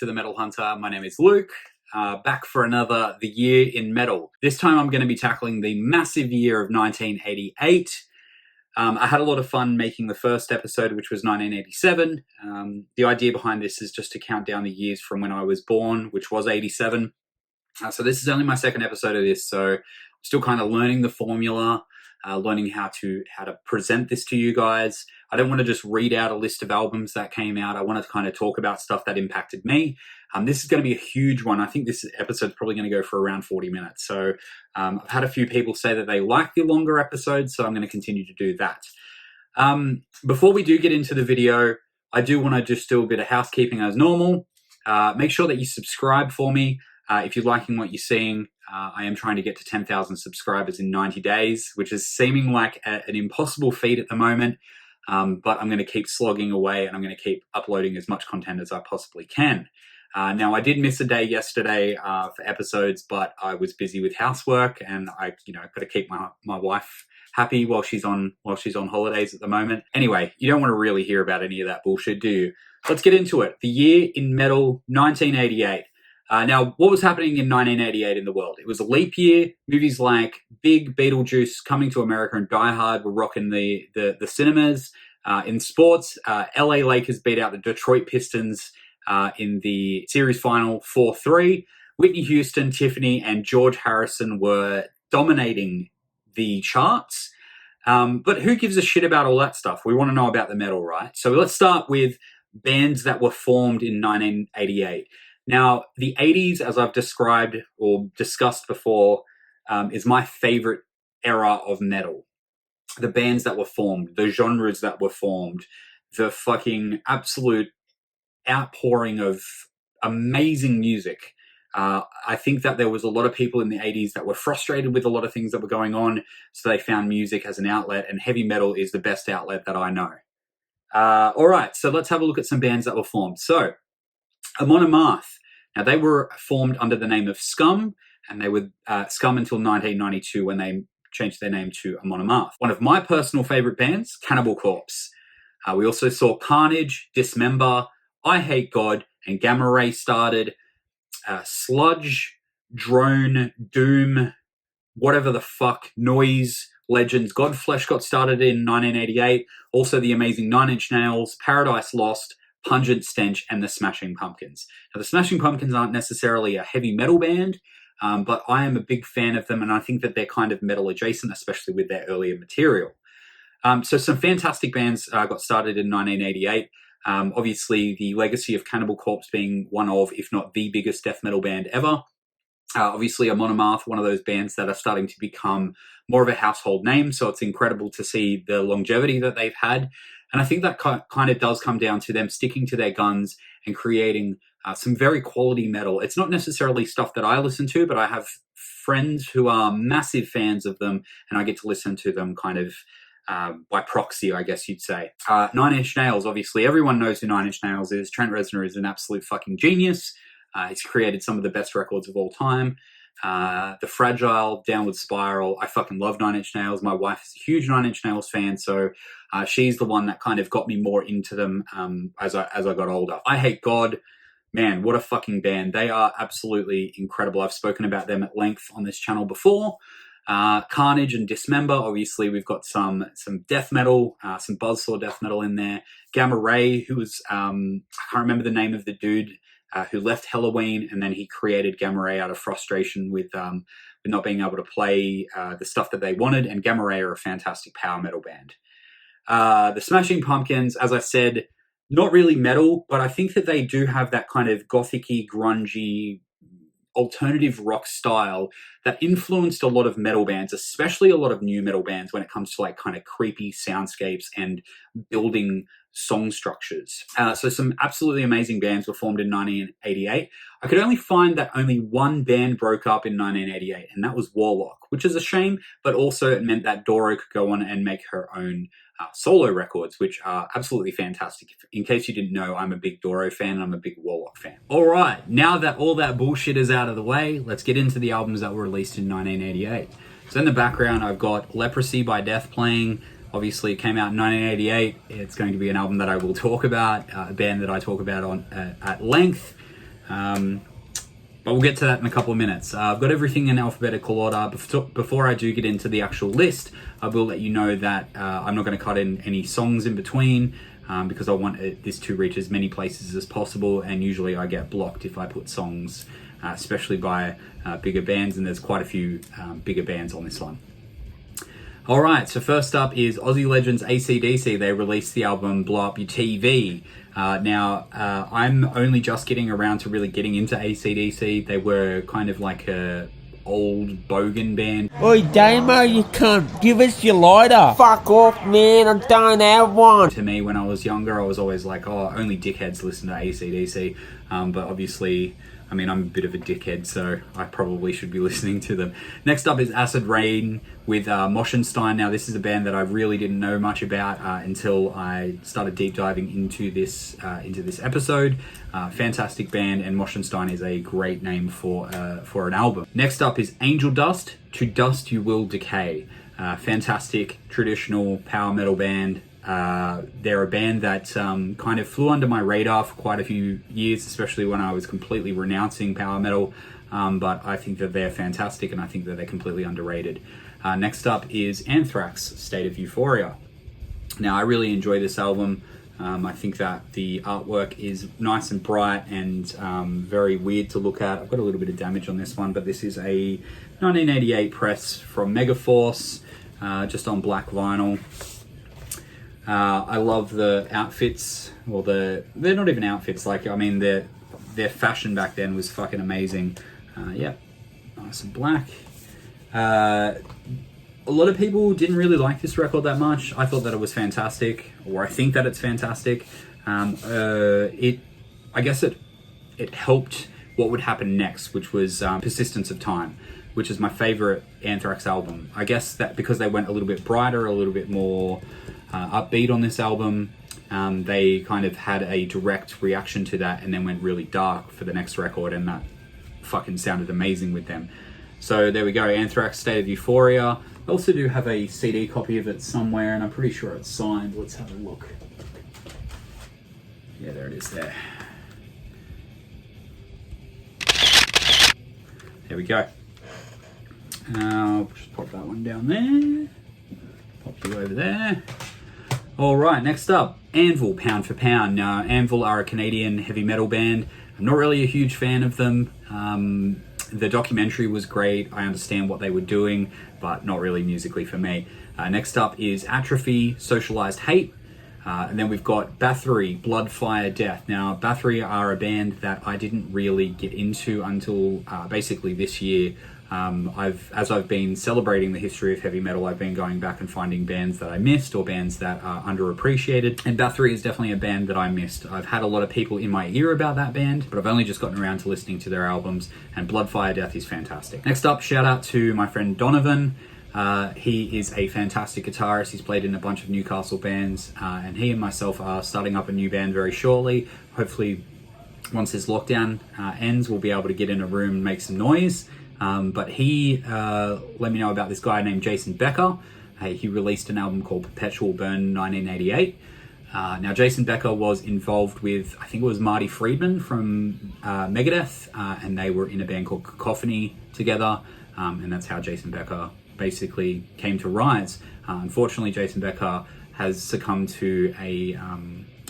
to The Metal Hunter. My name is Luke, back for another The Year in Metal. This time I'm going to be tackling the massive year of 1988. I had a lot of fun making the first episode, which was 1987. The idea behind this is just to count down the years from when I was born, which was 87. So this is only my second episode of this, so I'm still kind of learning the formula, learning how to present this to you guys. I don't want to just read out a list of albums that came out. I want to kind of talk about stuff that impacted me. This is going to be a huge one. I think this episode's probably going to go for around 40 minutes. So I've had a few people say that they like the longer episodes, so I'm going to continue to do that. Before we do get into the video, I do want to just do a bit of housekeeping as normal. Make sure that you subscribe for me. If you're liking what you're seeing, I am trying to get to 10,000 subscribers in 90 days, which is seeming like an impossible feat at the moment. But I'm going to keep slogging away and I'm going to keep uploading as much content as I possibly can. Now, I did miss a day yesterday for episodes, but I was busy with housework and I got to keep my wife happy while she's on holidays at the moment. Anyway, you don't want to really hear about any of that bullshit, do you? Let's get into it. The year in metal, 1988. Now, what was happening in 1988 in the world? It was a leap year. Movies like Big, Beetlejuice, Coming to America, and Die Hard were rocking the cinemas. In sports, LA Lakers beat out the Detroit Pistons in the series final 4-3. Whitney Houston, Tiffany, and George Harrison were dominating the charts. But who gives a shit about all that stuff? We want to know about the metal, right? So let's start with bands that were formed in 1988. Now, the 80s, as I've described or discussed before, is my favorite era of metal. The bands that were formed, the genres that were formed, the fucking absolute outpouring of amazing music. I think that there was a lot of people in the 80s that were frustrated with a lot of things that were going on, so they found music as an outlet, and heavy metal is the best outlet that I know. All right, so let's have a look at some bands that were formed. So, Amon Amarth. Now, they were formed under the name of Scum, and they were Scum until 1992 when they changed their name to Amon Amarth. One of my personal favorite bands, Cannibal Corpse. We also saw Carnage, Dismember, I Hate God, and Gamma Ray started. Sludge, Drone, Doom, whatever the fuck, Noise, Legends, Godflesh got started in 1988. Also the amazing Nine Inch Nails, Paradise Lost, Pungent Stench, and the Smashing Pumpkins. Now, the Smashing Pumpkins aren't necessarily a heavy metal band, but I am a big fan of them, and I think that they're kind of metal adjacent, especially with their earlier material. So some fantastic bands got started in 1988. Obviously, the legacy of Cannibal Corpse being one of, if not the biggest death metal band ever. Obviously, Amon Amarth, one of those bands that are starting to become more of a household name, so it's incredible to see the longevity that they've had. And I think that kind of does come down to them sticking to their guns and creating some very quality metal. It's not necessarily stuff that I listen to, but I have friends who are massive fans of them, and I get to listen to them kind of by proxy, I guess you'd say. Nine Inch Nails, obviously, everyone knows who Nine Inch Nails is. Trent Reznor is an absolute fucking genius. He's created some of the best records of all time. The Fragile, Downward Spiral. I fucking love Nine Inch Nails. My wife is a huge Nine Inch Nails fan, so she's the one that kind of got me more into them as I got older. I Hate God. Man, what a fucking band. They are absolutely incredible. I've spoken about them at length on this channel before. Carnage and Dismember. Obviously, we've got some death metal, some buzzsaw death metal in there. Gamma Ray, who was, I can't remember the name of the dude who left Helloween, and then he created Gamma Ray out of frustration with not being able to play the stuff that they wanted. And Gamma Ray are a fantastic power metal band. The Smashing Pumpkins, as I said, not really metal, but I think that they do have that kind of gothic-y, grungy, alternative rock style that influenced a lot of metal bands, especially a lot of new metal bands when it comes to like kind of creepy soundscapes and building song structures. So some absolutely amazing bands were formed in 1988. I could only find that only one band broke up in 1988, and that was Warlock, which is a shame, but also it meant that Doro could go on and make her own solo records, which are absolutely fantastic. In case you didn't know, I'm a big Doro fan and I'm a big Warlock fan. All right, now that all that bullshit is out of the way, let's get into the albums that were released in 1988. So in the background, I've got Leprosy by Death playing. Obviously, it came out in 1988. It's going to be an album that I will talk about, a band that I talk about on at length. But we'll get to that in a couple of minutes. I've got everything in alphabetical order. Before I do get into the actual list, I will let you know that I'm not going to cut in any songs in between because I want this to reach as many places as possible, and usually I get blocked if I put songs, especially by bigger bands, and there's quite a few bigger bands on this one. Alright, so first up is Aussie legends AC/DC. They released the album Blow Up Your TV. Now, I'm only just getting around to really getting into AC/DC. They were kind of like a old bogan band. Oi, Damo, you cunt. Give us your lighter. Fuck off, man. I don't have one. To me, when I was younger, I was always like, oh, only dickheads listen to AC/DC. But obviously, I mean, I'm a bit of a dickhead, so I probably should be listening to them. Next up is Acid Rain with Moschenstein. Now, this is a band that I really didn't know much about until I started deep diving into this episode. Fantastic band, and Moschenstein is a great name for an album. Next up is Angel Dust. To Dust You Will Decay. Fantastic traditional power metal band. They're a band that kind of flew under my radar for quite a few years, especially when I was completely renouncing power metal, but I think that they're fantastic, and I think that they're completely underrated. Next up is Anthrax, State of Euphoria. Now, I really enjoy this album. I think that the artwork is nice and bright and very weird to look at. I've got a little bit of damage on this one, but this is a 1988 press from Megaforce, just on black vinyl. I love the outfits, or they're not even outfits, like, I mean, their fashion back then was fucking amazing. Yeah, nice and black. A lot of people didn't really like this record that much. I thought that it was fantastic, or I think that it's fantastic. I guess it helped what would happen next, which was Persistence of Time, which is my favorite Anthrax album. I guess that because they went a little bit brighter, a little bit more upbeat on this album, they kind of had a direct reaction to that and then went really dark for the next record, and that fucking sounded amazing with them. So there we go, Anthrax, State of Euphoria. I also do have a CD copy of it somewhere, and I'm pretty sure it's signed. Let's have a look. Yeah, there it is there. There we go. I'll just pop that one down there. Pop you over there. All right, next up, Anvil, Pound for Pound. Now, Anvil are a Canadian heavy metal band. I'm not really a huge fan of them. The documentary was great. I understand what they were doing, but not really musically for me. Next up is Atrophy, Socialized Hate. And then we've got Bathory, Blood, Fire, Death. Now, Bathory are a band that I didn't really get into until basically this year. As I've been celebrating the history of heavy metal, I've been going back and finding bands that I missed, or bands that are underappreciated. And Bathory is definitely a band that I missed. I've had a lot of people in my ear about that band, but I've only just gotten around to listening to their albums, and Blood, Fire, Death is fantastic. Next up, shout out to my friend Donovan. He is a fantastic guitarist. He's played in a bunch of Newcastle bands, and he and myself are starting up a new band very shortly. Hopefully, once this lockdown ends, we'll be able to get in a room and make some noise. But he let me know about this guy named Jason Becker. He released an album called Perpetual Burn in 1988. Now, Jason Becker was involved with, I think it was Marty Friedman from Megadeth, and they were in a band called Cacophony together, and that's how Jason Becker basically came to rise. Unfortunately, Jason Becker has succumbed to a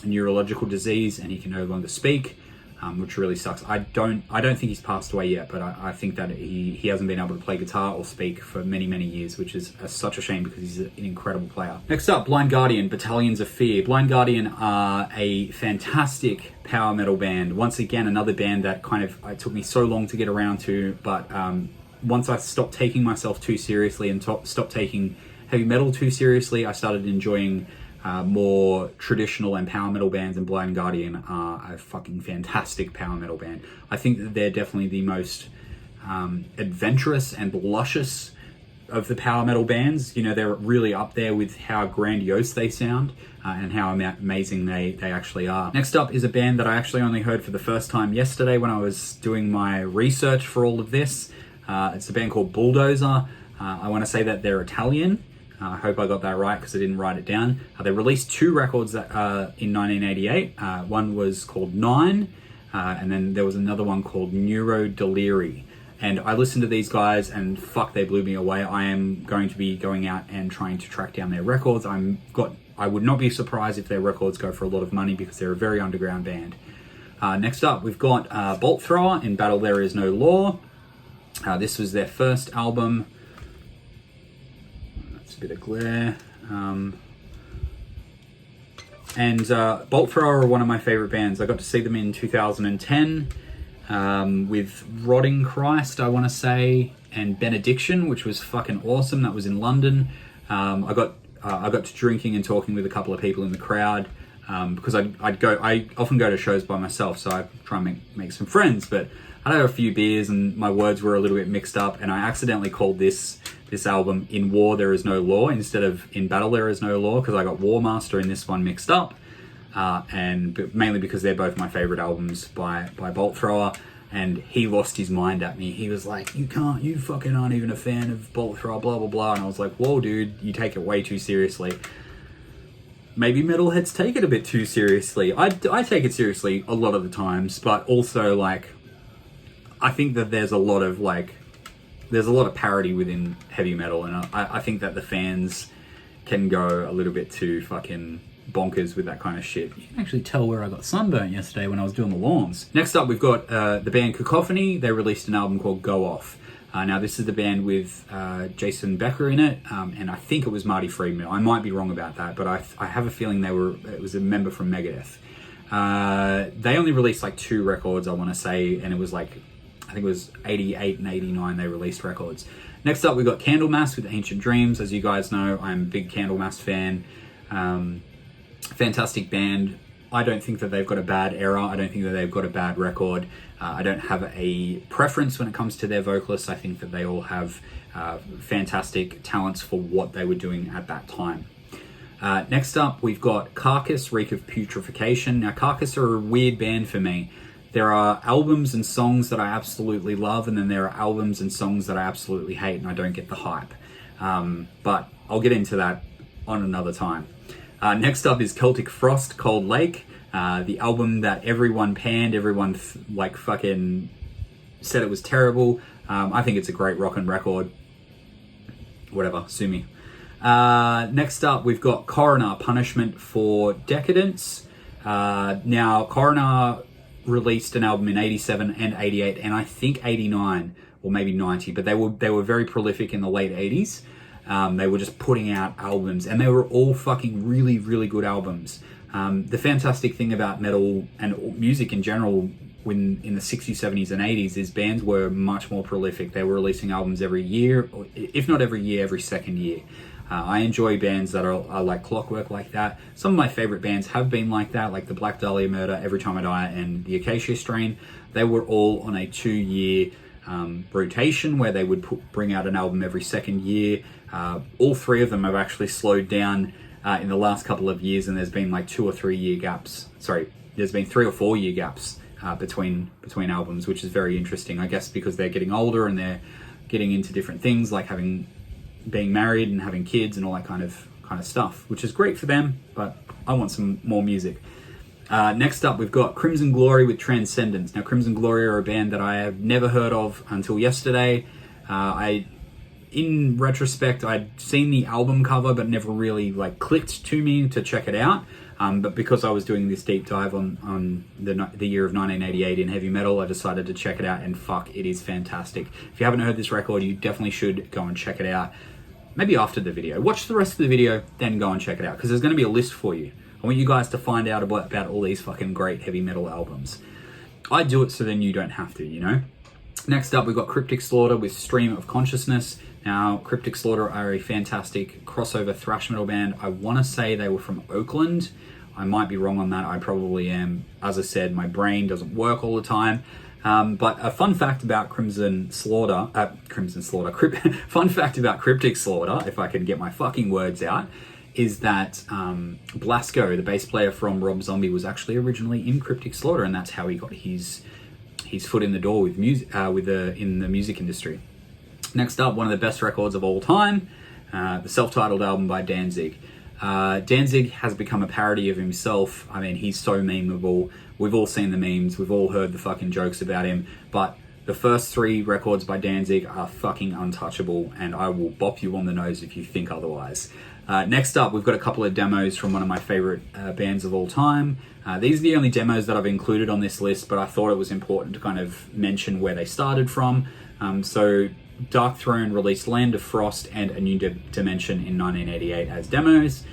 neurological disease, and he can no longer speak. Which really sucks. I don't think he's passed away yet, but I think that he hasn't been able to play guitar or speak for many, many years, which is such a shame because he's an incredible player. Next up, Blind Guardian, Battalions of Fear. Blind Guardian are a fantastic power metal band. Once again, another band that it took me so long to get around to, but once I stopped taking myself too seriously and stopped taking heavy metal too seriously, I started enjoying more traditional and power metal bands, and Blind Guardian are a fucking fantastic power metal band. I think that they're definitely the most adventurous and luscious of the power metal bands. You know, they're really up there with how grandiose they sound and how amazing they actually are. Next up is a band that I actually only heard for the first time yesterday when I was doing my research for all of this. It's a band called Bulldozer. I want to say that they're Italian. I hope I got that right because I didn't write it down. They released two records in 1988. One was called 9, and then there was another one called Neuro Deliri. And I listened to these guys, and fuck, they blew me away. I am going to be going out and trying to track down their records. I would not be surprised if their records go for a lot of money because they're a very underground band. Next up, we've got Bolt Thrower in Battle There Is No Law. This was their first album. That's a bit of glare. And Bolt Thrower are one of my favorite bands. I got to see them in 2010 with Rotting Christ, I want to say, and Benediction, which was fucking awesome. That was in London. I got to drinking and talking with a couple of people in the crowd because I often go to shows by myself, so I try and make some friends. But I had a few beers and my words were a little bit mixed up, and I accidentally called this album In War There Is No Law instead of In Battle There Is No Law, because I got War Master in this one mixed up, and mainly because they're both my favorite albums by Bolt Thrower. And he lost his mind at me. He was like, you fucking aren't even a fan of Bolt Thrower, blah, blah, blah. And I was like, whoa, dude, you take it way too seriously. Maybe metalheads take it a bit too seriously. I take it seriously a lot of the times, but also, like, I think that there's a lot of parody within heavy metal, and I think that the fans can go a little bit too fucking bonkers with that kind of shit. You can actually tell where I got sunburnt yesterday when I was doing the lawns. Next up, we've got the band Cacophony. They released an album called Go Off. Now, this is the band with Jason Becker in it, and I think it was Marty Friedman. I might be wrong about that, but I have a feeling it was a member from Megadeth. They only released like 2 records, I want to say, and it was like, I think it was 88 and 89 they released records. Next up, we've got Candlemass with Ancient Dreams. As you guys know, I'm a big Candlemass fan. Fantastic band. I don't think that they've got a bad era. I don't think that they've got a bad record. I don't have a preference when it comes to their vocalists. I think that they all have fantastic talents for what they were doing at that time. Next up, we've got Carcass, Reek of Putrefaction. Now, Carcass are a weird band for me. There are albums and songs that I absolutely love, and then there are albums and songs that I absolutely hate, and I don't get the hype. But I'll get into that on another time. Next up is Celtic Frost, Cold Lake, the album that everyone panned, everyone fucking said it was terrible. I think it's a great rockin' record. Whatever, sue me. Next up, we've got Coroner, Punishment for Decadence. Now, Coroner released an album in 87 and 88, and I think 89 or maybe 90, but they were very prolific in the late 80s. They were just putting out albums, and they were all fucking really, really good albums. The fantastic thing about metal and music in general in the 60s, 70s, and 80s is bands were much more prolific. They were releasing albums every year, or if not every year, every second year. I enjoy bands that are like clockwork like that. Some of my favorite bands have been like that, like the Black Dahlia Murder, Every Time I Die, and the Acacia Strain. They were all on a 2-year rotation where they would bring out an album every second year. All 3 of them have actually slowed down in the last couple of years, and there's been like 2 or 3 year gaps. There's been 3 or 4 year gaps between albums, which is very interesting, I guess, because they're getting older and they're getting into different things like being married and having kids and all that kind of stuff, which is great for them, but I want some more music. Next up, we've got Crimson Glory with Transcendence. Now, Crimson Glory are a band that I have never heard of until yesterday. In retrospect, I'd seen the album cover, but never really clicked to me to check it out. But because I was doing this deep dive on the year of 1988 in heavy metal, I decided to check it out, and fuck, it is fantastic. If you haven't heard this record, you definitely should go and check it out. Maybe after the video. Watch the rest of the video, then go and check it out, because there's going to be a list for you. I want you guys to find out about all these fucking great heavy metal albums. I do it so then you don't have to, you know? Next up, we've got Cryptic Slaughter with Stream of Consciousness. Now, Cryptic Slaughter are a fantastic crossover thrash metal band. I want to say they were from Oakland. I might be wrong on that. I probably am. As I said, my brain doesn't work all the time. But a fun fact about fun fact about Cryptic Slaughter, if I can get my fucking words out, is that Blasco, the bass player from Rob Zombie, was actually originally in Cryptic Slaughter, and that's how he got his foot in the door with music, in the music industry. Next up, one of the best records of all time, the self-titled album by Danzig. Danzig has become a parody of himself. I mean, he's so memeable. We've all seen the memes. We've all heard the fucking jokes about him. But the first 3 records by Danzig are fucking untouchable, and I will bop you on the nose if you think otherwise. Next up, we've got a couple of demos from one of my favorite bands of all time. These are the only demos that I've included on this list, but I thought it was important to kind of mention where they started from. So Dark Throne released Land of Frost and A New Dimension in 1988 as demos.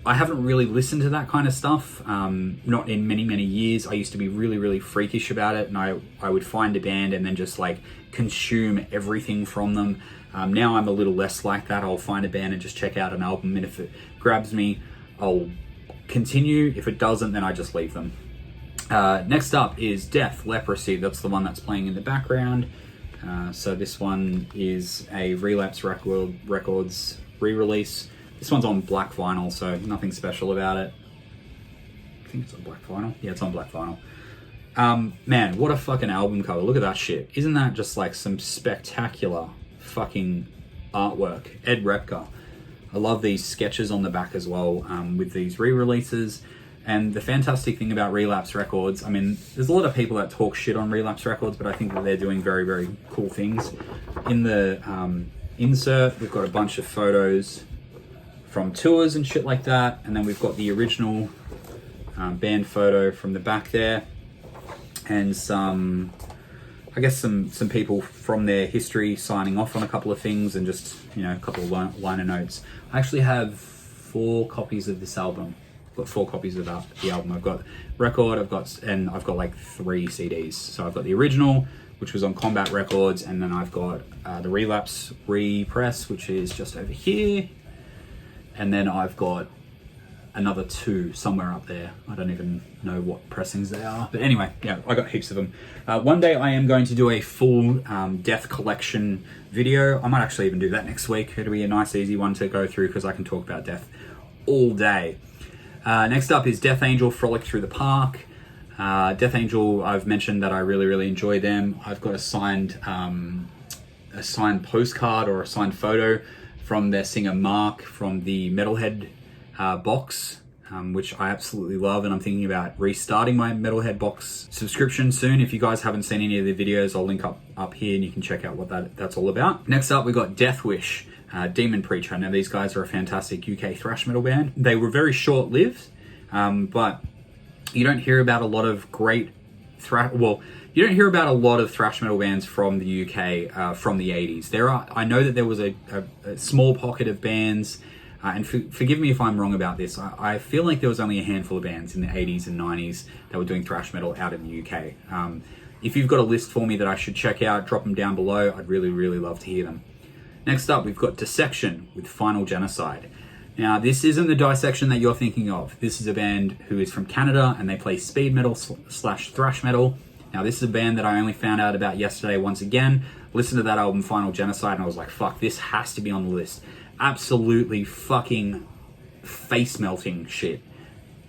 I haven't really listened to that kind of stuff, not in many, many years. I used to be really, really freakish about it, and I would find a band and then just like consume everything from them. Now I'm a little less like that. I'll find a band and just check out an album, and if it grabs me, I'll continue. If it doesn't, then I just leave them. Next up is Death, Leprosy. That's the one that's playing in the background. So this one is a Relapse Records re-release. This one's on black vinyl, so nothing special about it. I think it's on black vinyl. Yeah, it's on black vinyl. Man, what a fucking album cover. Look at that shit. Isn't that just like some spectacular fucking artwork? Ed Repka. I love these sketches on the back as well, with these re-releases. And the fantastic thing about Relapse Records, I mean, there's a lot of people that talk shit on Relapse Records, but I think that they're doing very, very cool things. In the insert, we've got a bunch of photos from tours and shit like that, and then we've got the original band photo from the back there, and some people from their history signing off on a couple of things, and just, you know, a couple of liner notes. I actually have 4 copies of this album. I've got 4 copies of the album. I've got record, I've got like 3 CDs. So I've got the original, which was on Combat Records, and then I've got the Relapse repress, which is just over here, and then I've got another 2 somewhere up there. I don't even know what pressings they are, but anyway, yeah, I got heaps of them. One day I am going to do a full Death collection video. I might actually even do that next week. It'll be a nice easy one to go through because I can talk about Death all day. Next up is Death Angel, Frolic Through the Park. Death Angel, I've mentioned that I really, really enjoy them. I've got a signed postcard or a signed photo from their singer Mark from the Metalhead box, which I absolutely love, and I'm thinking about restarting my Metalhead box subscription soon. If you guys haven't seen any of the videos, I'll link up here and you can check out what that's all about. Next up, we got Deathwish, Demon Preacher. Now these guys are a fantastic UK thrash metal band. They were very short-lived, but you don't hear about a lot of great you don't hear about a lot of thrash metal bands from the UK from the 80s. I know that there was a small pocket of bands, and forgive me if I'm wrong about this, I feel like there was only a handful of bands in the 80s and 90s that were doing thrash metal out in the UK. If you've got a list for me that I should check out, drop them down below. I'd really, really love to hear them. Next up, we've got Dissection with Final Genocide. Now, this isn't the Dissection that you're thinking of. This is a band who is from Canada, and they play speed metal / thrash metal. Now, this is a band that I only found out about yesterday once again. Listened to that album, Final Genocide, and I was like, fuck, this has to be on the list. Absolutely fucking face-melting shit.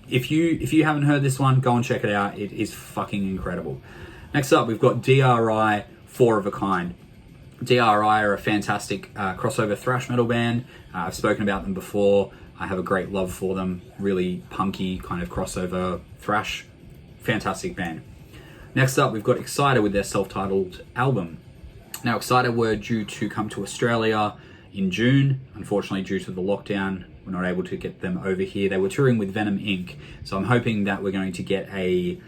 If you haven't heard this one, go and check it out. It is fucking incredible. Next up, we've got DRI, 4 of a Kind. DRI are a fantastic crossover thrash metal band. I've spoken about them before. I have a great love for them. Really punky kind of crossover thrash. Fantastic band. Next up, we've got Exciter with their self-titled album. Now, Exciter were due to come to Australia in June. Unfortunately, due to the lockdown, we're not able to get them over here. They were touring with Venom Inc. So I'm hoping that we're going to get a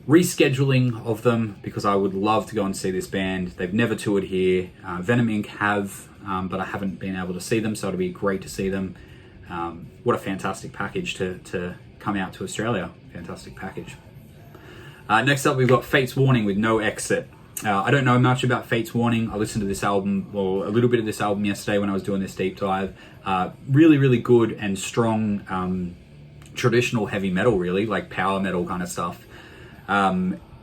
rescheduling of them, because I would love to go and see this band. They've never toured here. Venom Inc. have, but I haven't been able to see them, so it'll be great to see them. What a fantastic package to come out to Australia. Fantastic package. Next up, we've got Fate's Warning with No Exit. I don't know much about Fate's Warning. I listened to this album, or a little bit of this album yesterday when I was doing this deep dive. Really, really good and strong traditional heavy metal, really, like power metal kind of stuff.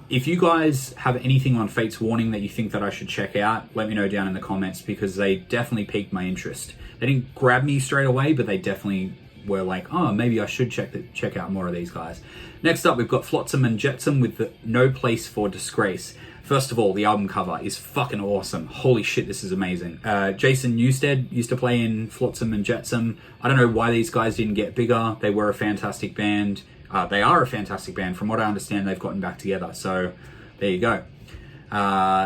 If you guys have anything on Fate's Warning that you think that I should check out, let me know down in the comments, because they definitely piqued my interest. They didn't grab me straight away, but they definitely were like, oh, maybe I should check out more of these guys. Next up, we've got Flotsam and Jetsam with the No Place for Disgrace. First of all, the album cover is fucking awesome. Holy shit, this is amazing. Jason Newsted used to play in Flotsam and Jetsam. I don't know why these guys didn't get bigger. They were a fantastic band. They are a fantastic band. From what I understand, they've gotten back together. So there you go.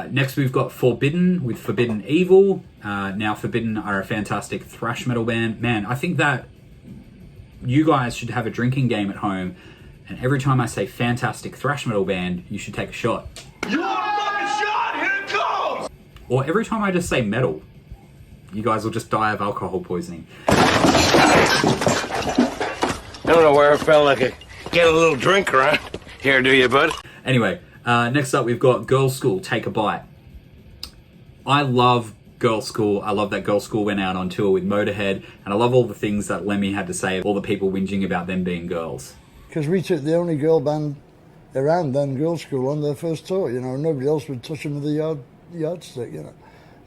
Next, we've got Forbidden with Forbidden Evil. Now, Forbidden are a fantastic thrash metal band. Man, I think that you guys should have a drinking game at home. And every time I say fantastic thrash metal band, you should take a shot. You want a fucking shot? Here it comes! Or every time I just say metal, you guys will just die of alcohol poisoning. I don't know where I felt like I get a little drink around here, do you, bud? Anyway, next up we've got Girls' School, Take a Bite. I love Girls' School. I love that Girls' School went out on tour with Motorhead, and I love all the things that Lemmy had to say, all the people whinging about them being girls. Because we took the only girl band around then, Girls' School, on their first tour, you know. Nobody else would touch them with a yardstick, you know.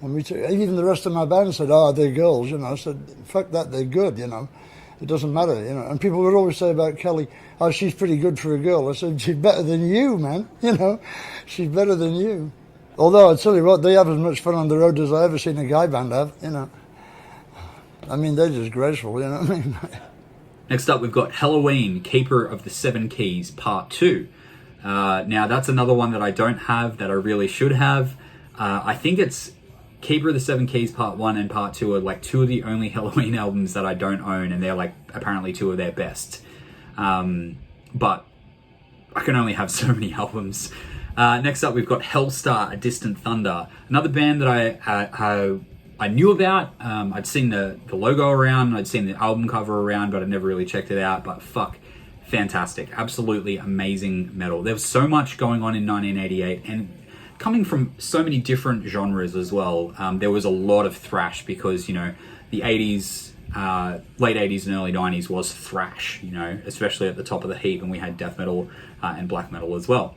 And we took, even the rest of my band said, oh, they're girls, you know. I said, fuck that, they're good, you know. It doesn't matter, you know. And people would always say about Kelly, oh, she's pretty good for a girl. I said, she's better than you, man, you know. She's better than you. Although, I tell you what, they have as much fun on the road as I ever seen a guy band have, you know. I mean, they're just graceful, you know what I mean? Next up, we've got Helloween, Keeper of the Seven Keys, Part 2. Now, that's another one that I don't have that I really should have. I think it's Keeper of the Seven Keys Part 1 and Part 2 are like two of the only Helloween albums that I don't own, and they're like apparently two of their best. But I can only have so many albums. Next up, we've got Helstar, A Distant Thunder, another band that I knew about. I'd seen the logo around, I'd seen the album cover around, but I never really checked it out. But fuck, fantastic, absolutely amazing metal. There was so much going on in 1988, and coming from so many different genres as well. There was a lot of thrash because, you know, the 80s, late 80s and early 90s was thrash, you know, especially at the top of the heap, and we had death metal and black metal as well.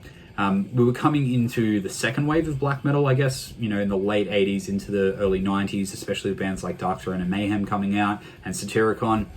We were coming into the second wave of black metal, I guess, you know, in the late 80s into the early 90s, especially with bands like Dark Throne and Mayhem coming out, and Satyricon.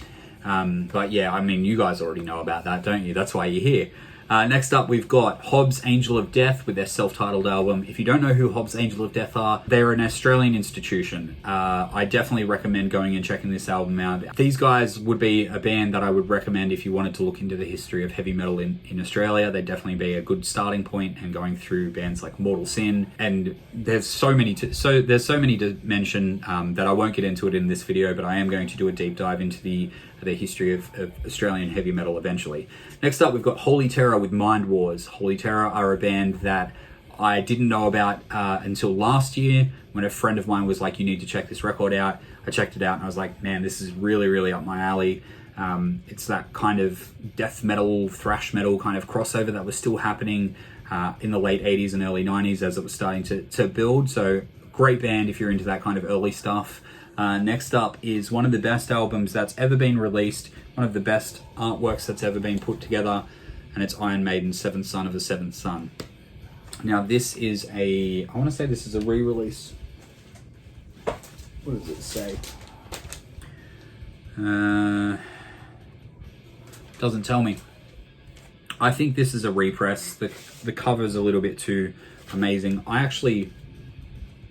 But yeah, I mean, you guys already know about that, don't you? That's why you're here. Next up, we've got Hobbs, Angel of Death with their self-titled album. If you don't know who Hobbs, Angel of Death are, they're an Australian institution. I definitely recommend going and checking this album out. These guys would be a band that I would recommend if you wanted to look into the history of heavy metal in Australia. They'd definitely be a good starting point, and going through bands like Mortal Sin. And there's so many to mention that I won't get into it in this video, but I am going to do a deep dive into the history of Australian heavy metal eventually. Next up, we've got Holy Terror with Mind Wars. Holy Terror are a band that I didn't know about until last year, when a friend of mine was like, you need to check this record out. I checked it out and I was like, man, this is really, really up my alley. It's that kind of death metal, thrash metal kind of crossover that was still happening in the late 80s and early 90s as it was starting to build. So great band if you're into that kind of early stuff. Next up is one of the best albums that's ever been released, one of the best artworks that's ever been put together, and it's Iron Maiden's Seventh Son of the Seventh Son. Now this is I want to say this is a re-release. What does it say? Doesn't tell me. I think this is a repress. The cover's a little bit too amazing. I actually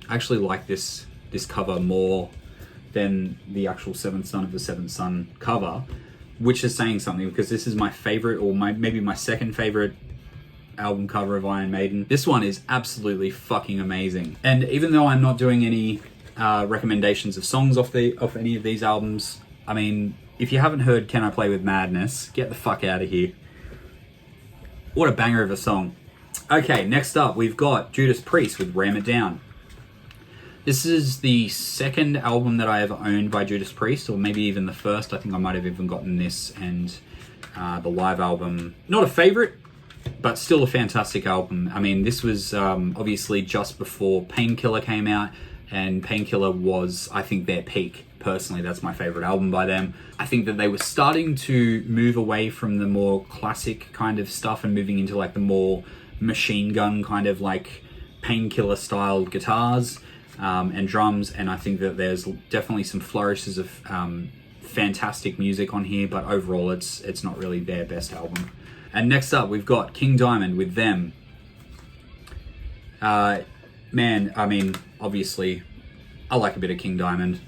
like this cover more than the actual Seventh Son of the Seventh Son cover, which is saying something, because this is my favorite, or maybe my second favorite album cover of Iron Maiden. This one is absolutely fucking amazing. And even though I'm not doing any recommendations of songs off any of these albums, I mean, if you haven't heard Can I Play With Madness, get the fuck out of here. What a banger of a song. Okay, next up we've got Judas Priest with Ram It Down. This is the second album that I ever owned by Judas Priest, or maybe even the first. I think I might have even gotten this and the live album. Not a favorite, but still a fantastic album. I mean, this was obviously just before Painkiller came out, and Painkiller was, I think, their peak. Personally, that's my favorite album by them. I think that they were starting to move away from the more classic kind of stuff and moving into like the more machine gun kind of like Painkiller styled guitars and drums, and I think that there's definitely some flourishes of fantastic music on here, but overall it's not really their best album. And next up we've got King Diamond with Them. Man, I mean, obviously, I like a bit of King Diamond.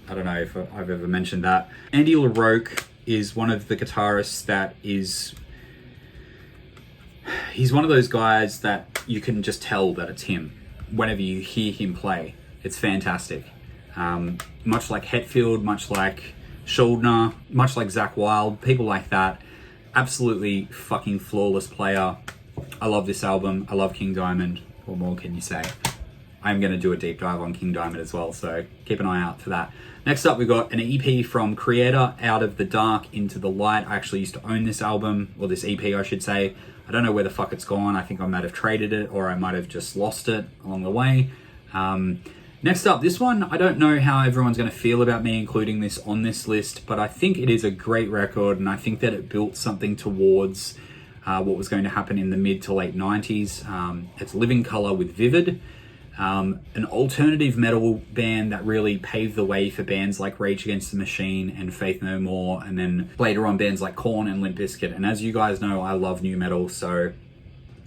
I don't know if I've ever mentioned that. Andy LaRocque is one of the guitarists that is... He's one of those guys that you can just tell that it's him whenever you hear him play. It's fantastic. Much like Hetfield, much like Schuldner, much like Zach Wilde, people like that. Absolutely fucking flawless player. I love this album. I love King Diamond. What more can you say? I'm going to do a deep dive on King Diamond as well, so keep an eye out for that. Next up, we've got an EP from Kreator, Out of the Dark Into the Light. I actually used to own this album, or this EP, I should say. I don't know where the fuck it's gone. I think I might have traded it, or I might have just lost it along the way. Next up, this one, I don't know how everyone's going to feel about me including this on this list, but I think it is a great record, and I think that it built something towards what was going to happen in the mid to late 90s. It's Living Colour with Vivid. An alternative metal band that really paved the way for bands like Rage Against the Machine and Faith No More, and then later on bands like Korn and Limp Bizkit. And as you guys know, I love new metal, so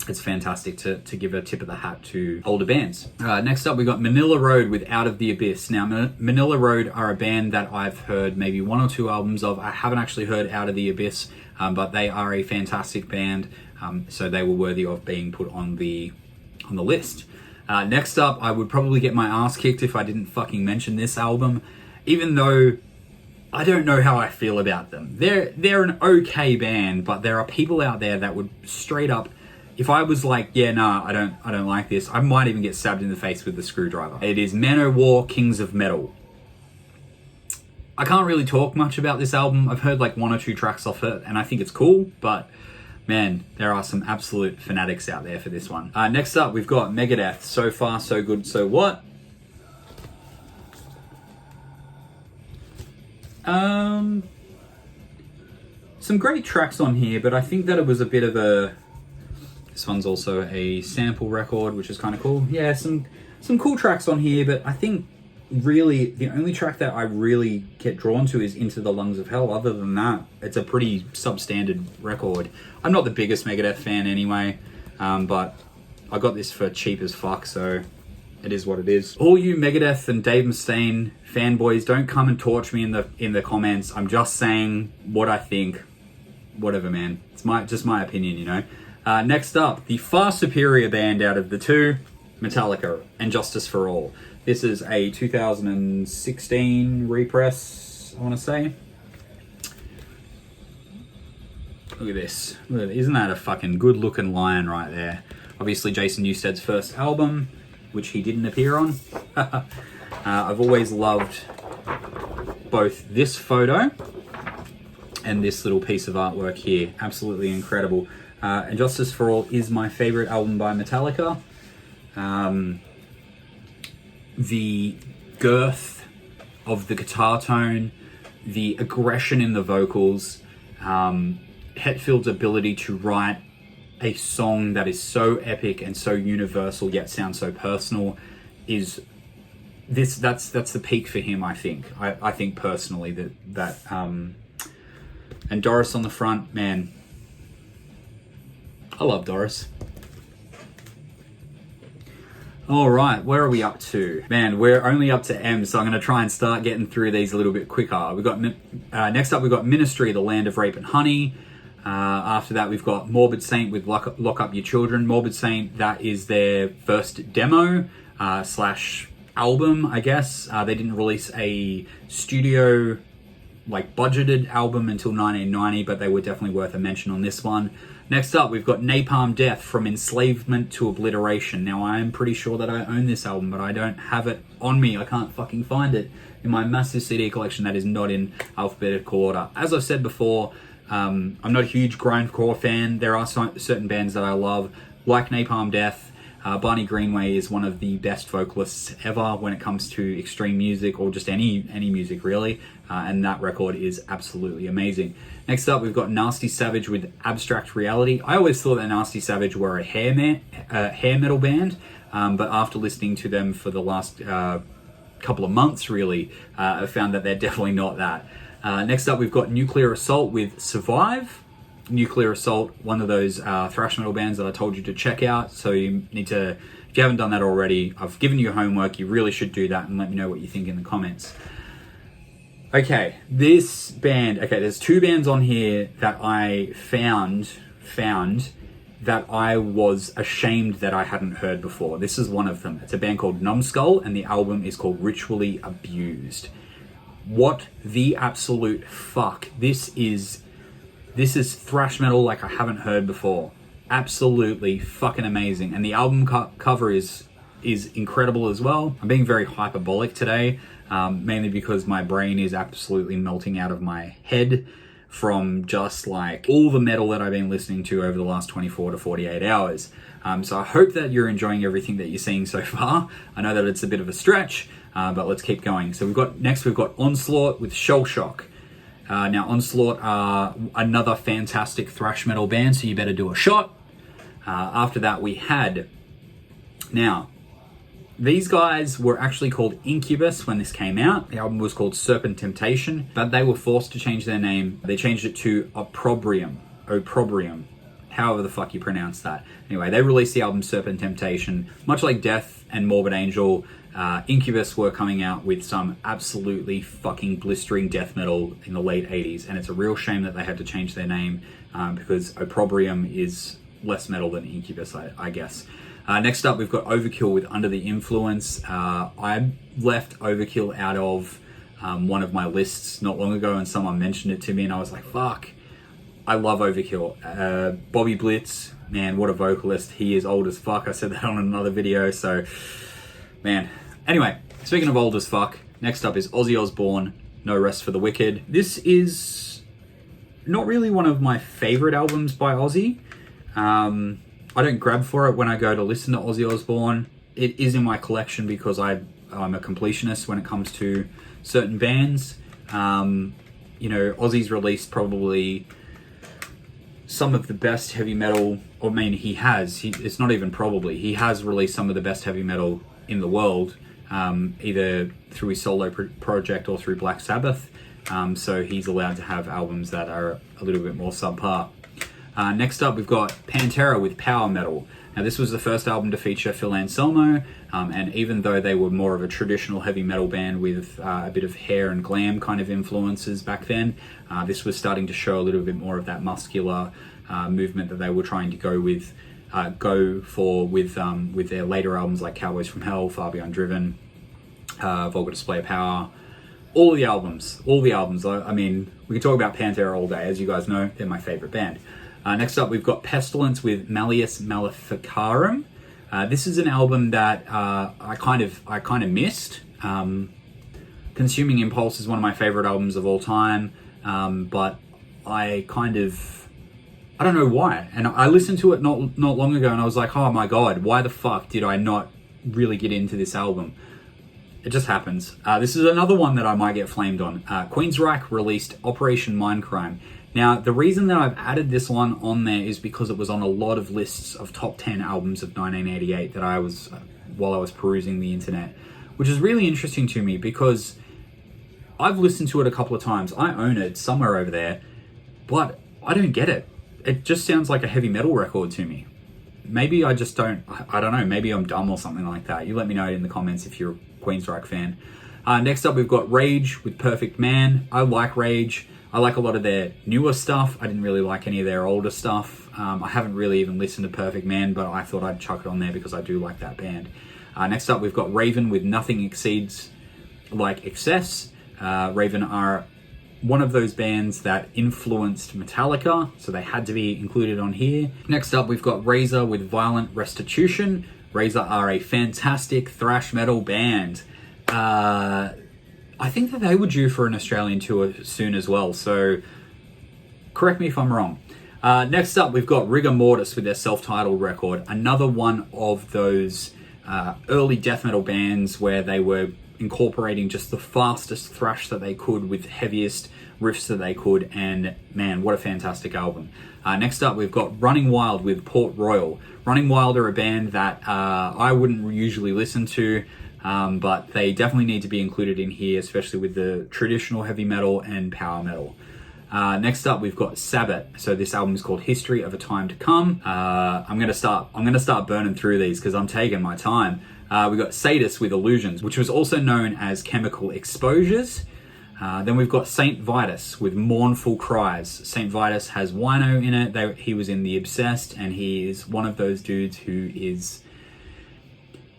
it's fantastic to give a tip of the hat to older bands. Next up, we got Manila Road with Out of the Abyss. Now, Manila Road are a band that I've heard maybe 1 or 2 albums of. I haven't actually heard Out of the Abyss, but they are a fantastic band, so they were worthy of being put on the list. Next up, I would probably get my ass kicked if I didn't fucking mention this album, even though I don't know how I feel about them. They're an okay band, but there are people out there that would straight up, if I was like, yeah, nah, I don't like this, I might even get stabbed in the face with the screwdriver. It is Manowar, Kings of Metal. I can't really talk much about this album. I've heard like 1 or 2 tracks off it, and I think it's cool, but man, there are some absolute fanatics out there for this one. Next up, we've got Megadeth. So Far, So Good, So What? Some great tracks on here, but I think that it was a bit of a... This one's also a sample record, which is kind of cool. Yeah, some cool tracks on here, but I think really the only track that I really get drawn to is Into the Lungs of Hell. Other than that, it's a pretty substandard record. I'm not the biggest Megadeth fan anyway, but I got this for cheap as fuck, so it is what it is. All you Megadeth and Dave Mustaine fanboys, don't come and torch me in the comments. I'm just saying what I think. Whatever, man. It's just my opinion, you know. Next up, the far superior band out of the two, Metallica and Justice for All. This is a 2016 repress, I want to say. Look at this. Isn't that a fucking good-looking lion right there? Obviously, Jason Newsted's first album, which he didn't appear on. I've always loved both this photo and this little piece of artwork here. Absolutely incredible. And Justice for All is my favorite album by Metallica. The girth of the guitar tone, the aggression in the vocals, Hetfield's ability to write a song that is so epic and so universal yet sounds so personal is that's the peak for him, I think. I think personally that and Doris on the front, man, I love Doris. All right, where are we up to? Man, we're only up to M, so I'm going to try and start getting through these a little bit quicker. We've got next up, we've got Ministry, The Land of Rape and Honey. After that, we've got Morbid Saint with Lock Up Your Children. Morbid Saint, that is their first demo slash album, I guess. They didn't release a studio budgeted album until 1990, but they were definitely worth a mention on this one. Next up, we've got Napalm Death, From Enslavement to Obliteration. Now, I am pretty sure that I own this album, but I don't have it on me. I can't fucking find it in my massive CD collection that is not in alphabetical order. As I've said before, I'm not a huge grindcore fan. There are certain bands that I love, like Napalm Death. Barney Greenway is one of the best vocalists ever when it comes to extreme music, or just any music really, and that record is absolutely amazing. Next up, we've got Nasty Savage with Abstract Reality. I always thought that Nasty Savage were a hair metal band, but after listening to them for the last couple of months really, I found that they're definitely not that. Next up, we've got Nuclear Assault with Survive. Nuclear Assault, one of those thrash metal bands that I told you to check out. So you need to, if you haven't done that already, I've given you homework. You really should do that and let me know what you think in the comments. Okay, this band, there's two bands on here that I found that I was ashamed that I hadn't heard before. This is one of them. It's a band called Numbskull, and the album is called Ritually Abused. What the absolute fuck? This is thrash metal like I haven't heard before. Absolutely fucking amazing. And the album cover is incredible as well. I'm being very hyperbolic today, mainly because my brain is absolutely melting out of my head from just like all the metal that I've been listening to over the last 24 to 48 hours. So I hope that you're enjoying everything that you're seeing so far. I know that it's a bit of a stretch, but let's keep going. So we've got Onslaught with Shell Shock. Now Onslaught are another fantastic thrash metal band, so you better do a shot. After that we had, now these guys were actually called Incubus when this came out. The album was called Serpent Temptation, but they were forced to change their name. They changed it to Opprobrium, however the fuck you pronounce that. Anyway, they released the album Serpent Temptation. Much like Death and Morbid Angel, Incubus were coming out with some absolutely fucking blistering death metal in the late 80s, and it's a real shame that they had to change their name, because Opprobrium is less metal than Incubus, I guess. Next up, we've got Overkill with Under the Influence. I left Overkill out of one of my lists not long ago, and someone mentioned it to me, and I was like, fuck, I love Overkill. Bobby Blitz, man, what a vocalist. He is old as fuck. I said that on another video, so, man. Anyway, speaking of old as fuck, next up is Ozzy Osbourne, No Rest for the Wicked. This is not really one of my favorite albums by Ozzy. I don't grab for it when I go to listen to Ozzy Osbourne. It is in my collection because I'm a completionist when it comes to certain bands. Ozzy's released probably some of the best heavy metal, it's not even probably, he has released some of the best heavy metal in the world, either through his solo project or through Black Sabbath. So he's allowed to have albums that are a little bit more subpar. Next up, we've got Pantera with Power Metal. Now, this was the first album to feature Phil Anselmo, and even though they were more of a traditional heavy metal band with a bit of hair and glam kind of influences back then, this was starting to show a little bit more of that muscular movement that they were trying to go for with their later albums like Cowboys from Hell, Far Beyond Driven, Vulgar Display of Power. All the albums. I mean, we can talk about Pantera all day. As you guys know, they're my favorite band. Next up, we've got Pestilence with Malleus Maleficarum. This is an album that I kind of missed. Consuming Impulse is one of my favorite albums of all time, but I don't know why. And I listened to it not long ago, and I was like, oh my god, why the fuck did I not really get into this album? It just happens. This is another one that I might get flamed on. Queensryche released Operation Mindcrime. Now, the reason that I've added this one on there is because it was on a lot of lists of top 10 albums of 1988 that I was, while I was perusing the internet, which is really interesting to me because I've listened to it a couple of times. I own it somewhere over there, but I don't get it. It just sounds like a heavy metal record to me. Maybe I just don't, I don't know, maybe I'm dumb or something like that. You let me know in the comments if you're a Queensryche fan. Next up, we've got Rage with Perfect Man. I like Rage. I like a lot of their newer stuff. I didn't really like any of their older stuff. I haven't really even listened to Perfect Man, but I thought I'd chuck it on there because I do like that band. Next up, we've got Raven with Nothing Exceeds Like Excess. Raven are one of those bands that influenced Metallica, so they had to be included on here. Next up, we've got Razor with Violent Restitution. Razor are a fantastic thrash metal band. I think that they were due for an Australian tour soon as well, so correct me if I'm wrong. Next up, we've got Rigor Mortis with their self-titled record. Another one of those early death metal bands where they were incorporating just the fastest thrash that they could with heaviest riffs that they could, and man, what a fantastic album. Next up, we've got Running Wild with Port Royal. Running Wild are a band that I wouldn't usually listen to, but they definitely need to be included in here, especially with the traditional heavy metal and power metal. Next up, we've got Sabbath. So this album is called History of a Time to Come. I'm gonna start burning through these because I'm taking my time. We got Sadus with Illusions, which was also known as Chemical Exposures. Then we've got Saint Vitus with Mournful Cries. Saint Vitus has Wino in it. He was in The Obsessed, and he is one of those dudes who is...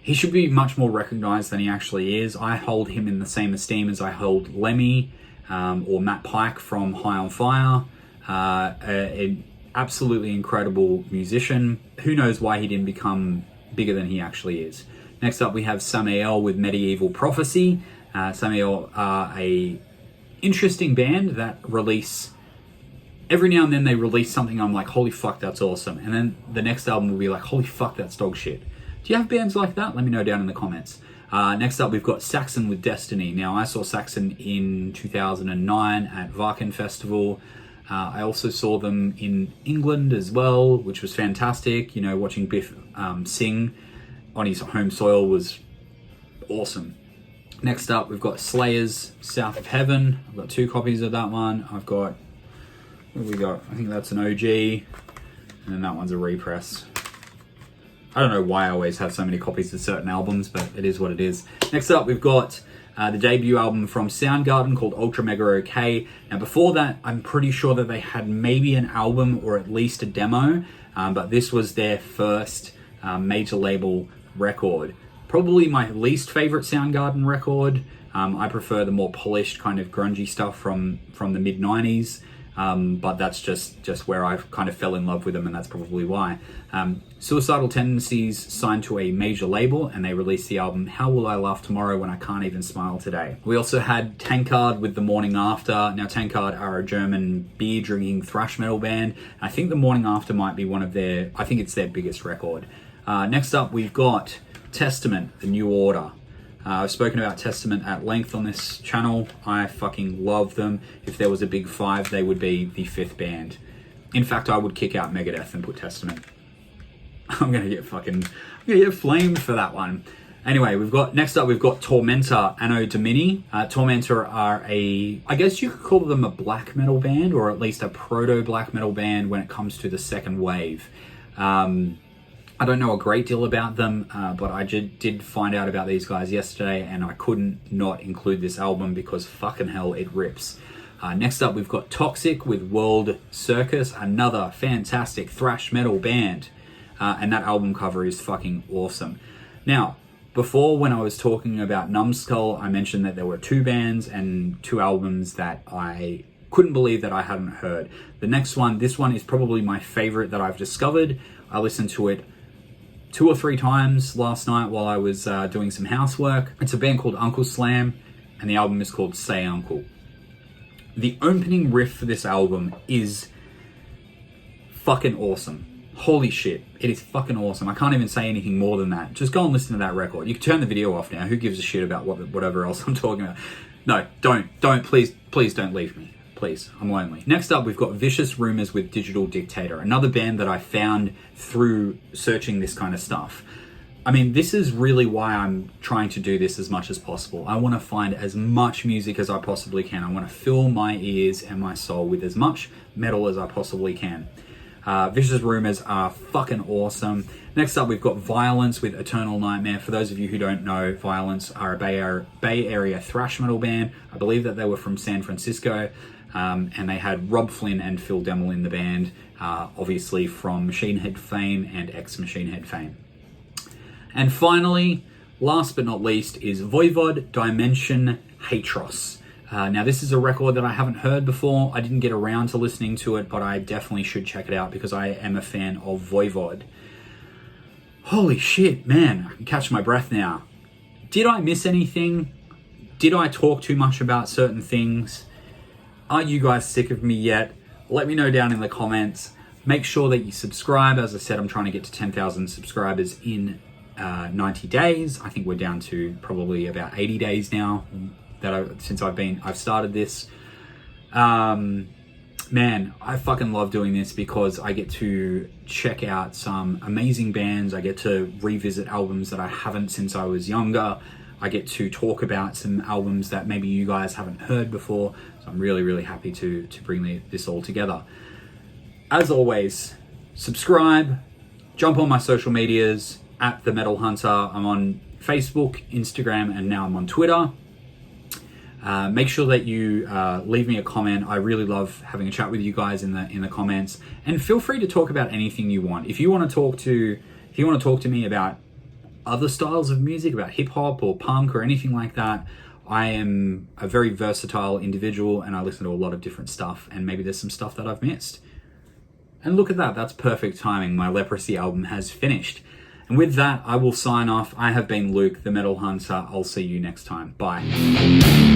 He should be much more recognized than he actually is. I hold him in the same esteem as I hold Lemmy or Matt Pike from High on Fire. An absolutely incredible musician. Who knows why he didn't become bigger than he actually is. Next up, we have Samael with Medieval Prophecy. Samael are a interesting band that release... Every now and then they release something I'm like, holy fuck, that's awesome. And then the next album will be like, holy fuck, that's dog shit. Do you have bands like that? Let me know down in the comments. Next up, we've got Saxon with Destiny. Now, I saw Saxon in 2009 at Varken Festival. I also saw them in England as well, which was fantastic. You know, watching Biff sing on his home soil was awesome. Next up, we've got Slayers, South of Heaven. I've got 2 copies of that one. I've got, what have we got? I think that's an OG, and then that one's a repress. I don't know why I always have so many copies of certain albums, but it is what it is. Next up, we've got the debut album from Soundgarden called Ultra Mega OK. Now, before that, I'm pretty sure that they had maybe an album or at least a demo, but this was their first major label record. Probably my least favorite Soundgarden record. I prefer the more polished kind of grungy stuff from the mid-90s. But that's just where I kind of fell in love with them, and that's probably why. Suicidal Tendencies signed to a major label, and they released the album How Will I Laugh Tomorrow When I Can't Even Smile Today. We also had Tankard with The Morning After. Now, Tankard are a German beer-drinking thrash metal band. I think The Morning After might be I think it's their biggest record. Next up, we've got Testament, The New Order. I've spoken about Testament at length on this channel. I fucking love them. If there was a big 5, they would be the 5th band. In fact, I would kick out Megadeth and put Testament. I'm gonna get flamed for that one. Anyway, next up we've got Tormentor, Anno Domini. Tormentor are I guess you could call them a black metal band, or at least a proto black metal band when it comes to the second wave. I don't know a great deal about them, but I did find out about these guys yesterday, and I couldn't not include this album because fucking hell, it rips. Next up, we've got Toxik with World Circus, another fantastic thrash metal band, and that album cover is fucking awesome. Now, before, when I was talking about Numbskull, I mentioned that there were 2 bands and 2 albums that I couldn't believe that I hadn't heard. This one is probably my favorite that I've discovered. I listened to it 2 or 3 times last night while I was doing some housework. It's a band called Uncle Slam, and the album is called Say Uncle. The opening riff for this album is fucking awesome. Holy shit, it is fucking awesome. I can't even say anything more than that. Just go and listen to that record. You can turn the video off now. Who gives a shit about whatever else I'm talking about? No, don't, please don't leave me. Please, I'm lonely. Next up, we've got Vicious Rumours with Digital Dictator, another band that I found through searching this kind of stuff. I mean, this is really why I'm trying to do this as much as possible. I want to find as much music as I possibly can. I want to fill my ears and my soul with as much metal as I possibly can. Vicious Rumours are fucking awesome. Next up, we've got Violence with Eternal Nightmare. For those of you who don't know, Violence are a Bay Area thrash metal band. I believe that they were from San Francisco. And they had Rob Flynn and Phil Demmel in the band, obviously from Machine Head fame and ex-Machine Head fame. And finally, last but not least, is Voivod Dimension Hatross. Now, this is a record that I haven't heard before. I didn't get around to listening to it, but I definitely should check it out because I am a fan of Voivod. Holy shit, man, I can catch my breath now. Did I miss anything? Did I talk too much about certain things? Are you guys sick of me yet? Let me know down in the comments. Make sure that you subscribe. As I said, I'm trying to get to 10,000 subscribers in 90 days. I think we're down to probably about 80 days now since I've started this. Man, I fucking love doing this because I get to check out some amazing bands. I get to revisit albums that I haven't since I was younger. I get to talk about some albums that maybe you guys haven't heard before. So I'm really, really happy to bring this all together. As always, subscribe, jump on my social medias at The Metal Hunter. I'm on Facebook, Instagram, and now I'm on Twitter. Make sure that you leave me a comment. I really love having a chat with you guys in the comments, and feel free to talk about anything you want. If you want to talk to me about other styles of music, about hip hop or punk or anything like that, I am a very versatile individual and I listen to a lot of different stuff, and maybe there's some stuff that I've missed. And look at that, that's perfect timing. My Leprosy album has finished. And with that, I will sign off. I have been Luke, the Metal Hunter. I'll see you next time. Bye.